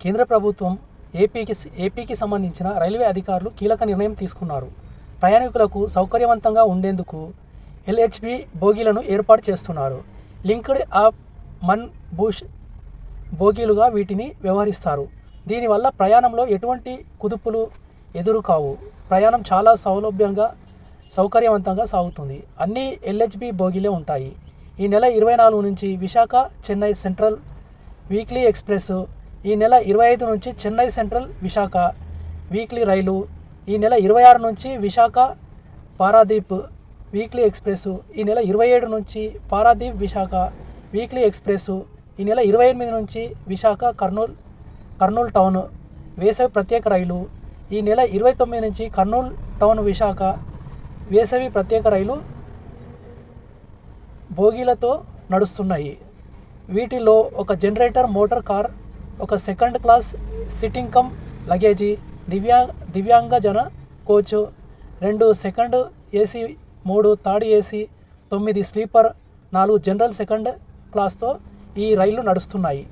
కేంద్ర ప్రభుత్వం ఏపీకి సంబంధించిన రైల్వే అధికారులు కీలక నిర్ణయం తీసుకున్నారు. ప్రయాణికులకు సౌకర్యవంతంగా ఉండేందుకు LHB బోగీలను ఏర్పాటు చేస్తున్నారు. లింక్డ్ అప్ మన్ బూష్ బోగీలుగా వీటిని వ్యవహరిస్తారు. దీనివల్ల ప్రయాణంలో ఎటువంటి కుదుపులు ఎదురుకావు. ప్రయాణం చాలా సౌకర్యవంతంగా సాగుతుంది. అన్ని LHB బోగీలే ఉంటాయి. ఈ నెల 24 నుంచి Visakha Chennai central weekly express, ఈ నెల 25 నుంచి చెన్నై సెంట్రల్ విశాఖ వీక్లీ రైలు, ఈ నెల 26 నుంచి విశాఖ పారాదీప్ వీక్లీ ఎక్స్ప్రెస్, ఈ నెల 27 నుంచి పారాదీప్ విశాఖ వీక్లీ ఎక్స్ప్రెస్, ఈ నెల 28 నుంచి విశాఖ కర్నూలు టౌన్ వేసవి ప్రత్యేక రైలు, ఈ నెల 29 నుంచి కర్నూలు టౌన్ విశాఖ వేసవి ప్రత్యేక రైలు బోగీలతో నడుస్తున్నాయి. వీటిలో ఒక జనరేటర్ మోటార్ కార్, ఒక second class sitting cum luggage, దివ్యాంగజన coach, 2 second AC, 3 third AC, 9 sleeper, 4 general second క్లాస్తో ఈ రైళ్లు నడుస్తున్నాయి.